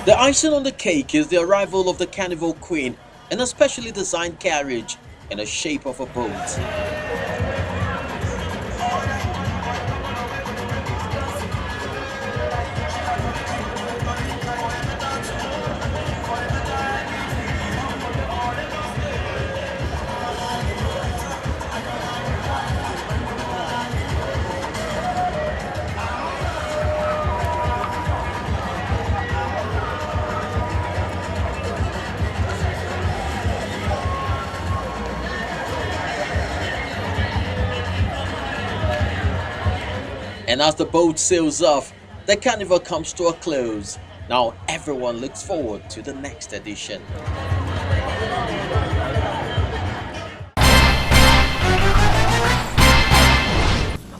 The icing on the cake is the arrival of the Carnival Queen in a specially designed carriage in the shape of a boat. And as the boat sails off, the carnival comes to a close. Now everyone looks forward to the next edition.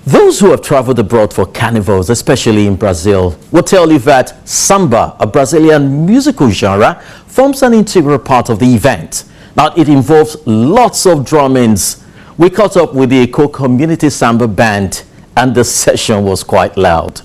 Those who have traveled abroad for carnivals, especially in Brazil, will tell you that samba, a Brazilian musical genre, forms an integral part of the event. Now, it involves lots of drummings. We caught up with the Eco Community Samba Band, and the session was quite loud.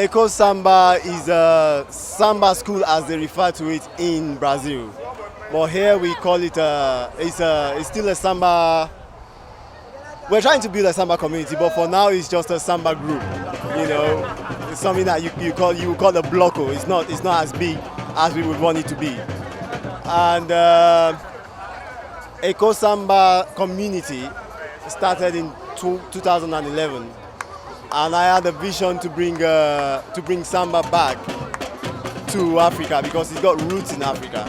Eco Samba is a samba school as they refer to it in Brazil. But here we call it, it's still a samba. We're trying to build a samba community, but for now it's just a samba group. You know, it's something that you call a bloco. It's not as big as we would want it to be. And Eco Samba community started in 2011. And I had a vision to bring samba back to Africa because it's got roots in Africa.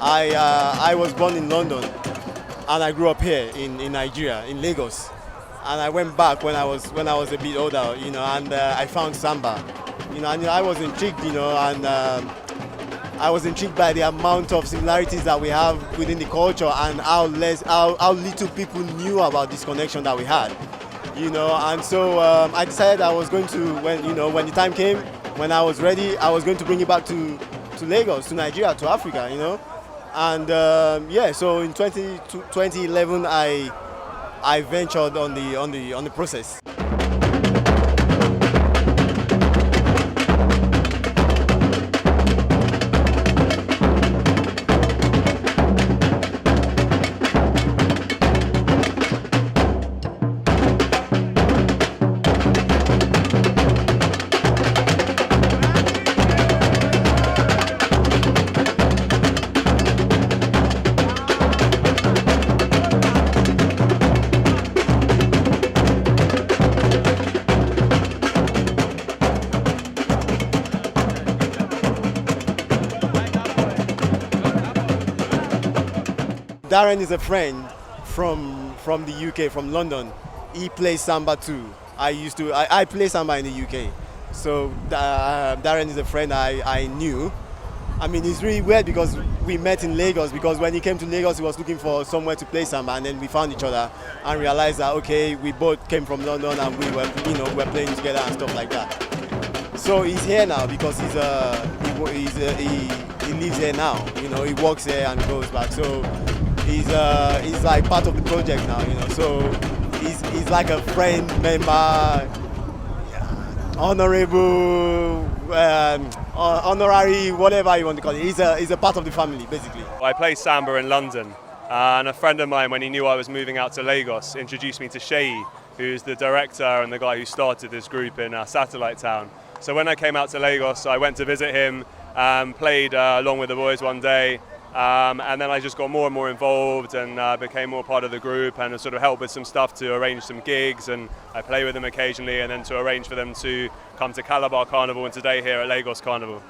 I was born in London and I grew up here in Nigeria, in Lagos. And I went back when I was a bit older, you know, and I found samba, you know, and I was intrigued, you know, and I was intrigued by the amount of similarities that we have within the culture and how little people knew about this connection that we had. You know, and so I decided I was going to, when the time came, when I was ready, I was going to bring it back to Lagos, to Nigeria, to Africa, you know. And yeah, so in 2011, I ventured on the process. Darren is a friend from the UK, from London. He plays samba too. I play samba in the UK. So Darren is a friend I knew. I mean, it's really weird because we met in Lagos, because when he came to Lagos, he was looking for somewhere to play samba, and then we found each other and realized that, okay, we both came from London and we were playing together and stuff like that. So he's here now because he lives here now. You know, he works here and goes back. So he's like part of the project now. You know, so he's like a friend, member, honorable, honorary, whatever you want to call it. He's a part of the family, basically. I play samba in London, and a friend of mine, when he knew I was moving out to Lagos, introduced me to Sheyi, who's the director and the guy who started this group in Satellite Town. So when I came out to Lagos, I went to visit him, played along with the boys one day, And then I just got more and more involved and became more part of the group and sort of helped with some stuff to arrange some gigs, and I play with them occasionally, and then to arrange for them to come to Calabar Carnival and today here at Lagos Carnival.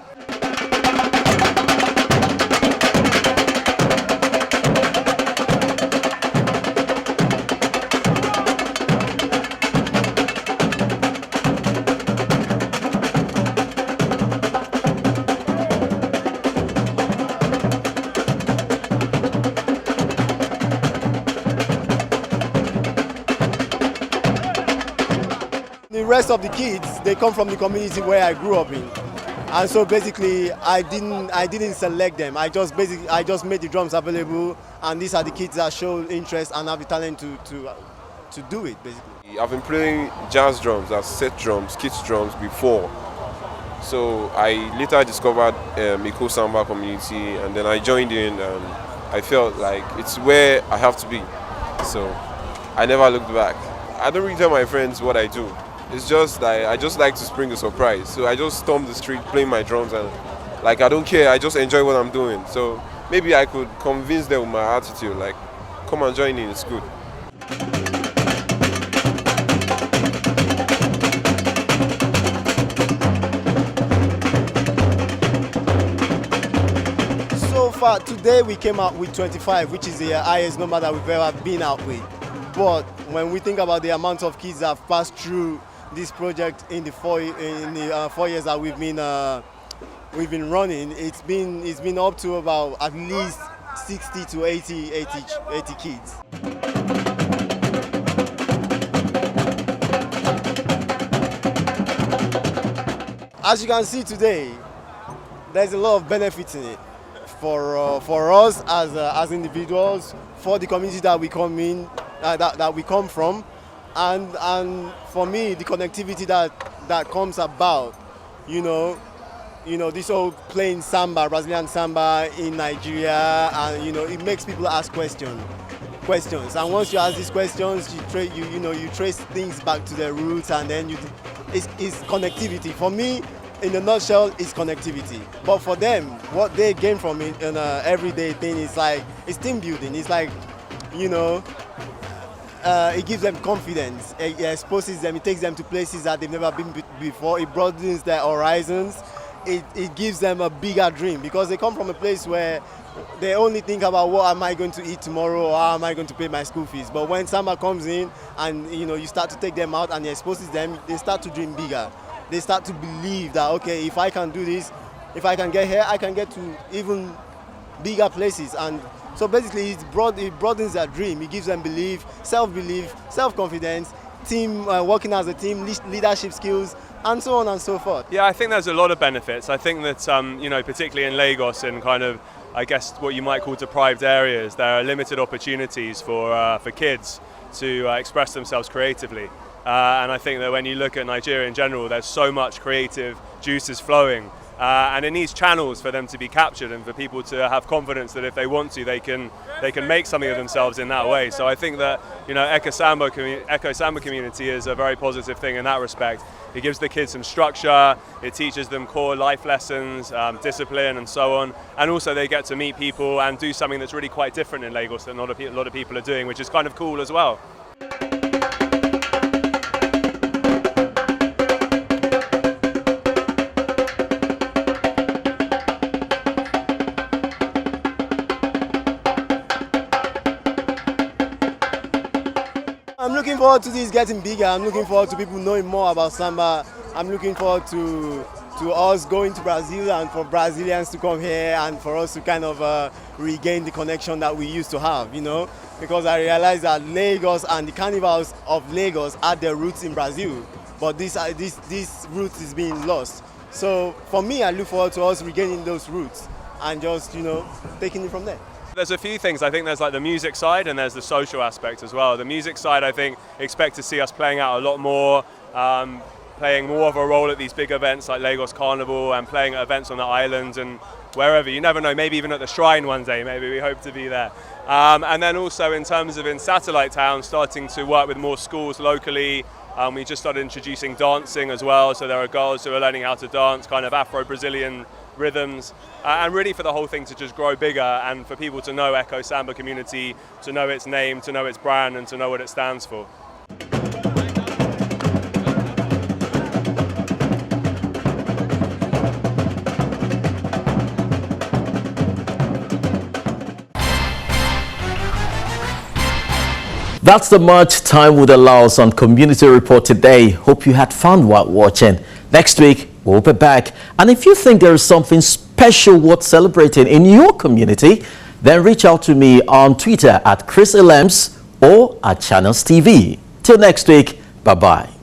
The rest of the kids, they come from the community where I grew up in, and so basically I didn't select them. I just made the drums available, and these are the kids that show interest and have the talent to do it basically. I've been playing jazz drums, as set drums, kids drums before. So I later discovered Iko Samba community, and then I joined in, and I felt like it's where I have to be. So I never looked back. I don't really tell my friends what I do. It's just like I just like to spring a surprise. So I just storm the street playing my drums, and like I don't care, I just enjoy what I'm doing. So maybe I could convince them with my attitude, like come and join in, it's good. So far today we came out with 25, which is the highest number that we've ever been out with. But when we think about the amount of kids that have passed through this project in the 4 years that we've been running, it's been up to about at least 60 to 80 kids. As you can see today, there's a lot of benefits in it for us as individuals, for the community that we come in, that we come from, and for me, the connectivity that comes about, you know, this whole playing samba, Brazilian samba in Nigeria, and it makes people ask questions, and once you ask these questions, you trace things back to their roots, and then it's connectivity. For me, in a nutshell, it's connectivity. But for them, what they gain from it in an everyday thing is like it's team building. It's like, it gives them confidence. It exposes them. It takes them to places that they've never been before. It broadens their horizons. It gives them a bigger dream, because they come from a place where they only think about what am I going to eat tomorrow, or how am I going to pay my school fees. But when samba comes in and you start to take them out and it exposes them, they start to dream bigger. They start to believe that, okay, if I can do this, if I can get here, I can get to even bigger places. And so basically it broadens their dream. It gives them belief, self-confidence, team, working as a team, leadership skills, and so on and so forth. Yeah, I think there's a lot of benefits. I think that, particularly in Lagos and kind of, I guess, what you might call deprived areas, there are limited opportunities for kids to express themselves creatively. And I think that when you look at Nigeria in general, there's so much creative juices flowing. And it needs channels for them to be captured and for people to have confidence that if they want to, they can make something of themselves in that way. So I think that Echo Samba community is a very positive thing in that respect. It gives the kids some structure, it teaches them core life lessons, discipline and so on, and also they get to meet people and do something that's really quite different in Lagos that not a lot of people are doing, which is kind of cool as well. I'm looking forward to this getting bigger. I'm looking forward to people knowing more about samba. I'm looking forward to us going to Brazil and for Brazilians to come here and for us to kind of regain the connection that we used to have, because I realized that Lagos and the carnivals of Lagos had their roots in Brazil, but this roots is being lost. So for me, I look forward to us regaining those roots and just, taking it from there. There's a few things. I think there's like the music side and there's the social aspect as well. The music side, I think, expect to see us playing out a lot more, playing more of a role at these big events like Lagos Carnival and playing at events on the island and wherever. You never know, maybe even at the Shrine one day, maybe we hope to be there. And then also in terms of in satellite towns, starting to work with more schools locally. We just started introducing dancing as well, so there are girls who are learning how to dance, kind of Afro-Brazilian rhythms, and really for the whole thing to just grow bigger and for people to know Echo Samba Community, to know its name, to know its brand, and to know what it stands for. That's the much time would allow us on Community Report today. Hope you had fun while watching. Next week, we'll be back. And if you think there is something special worth celebrating in your community, then reach out to me on Twitter at Chris Elems or at Channels TV. Till next week, bye-bye.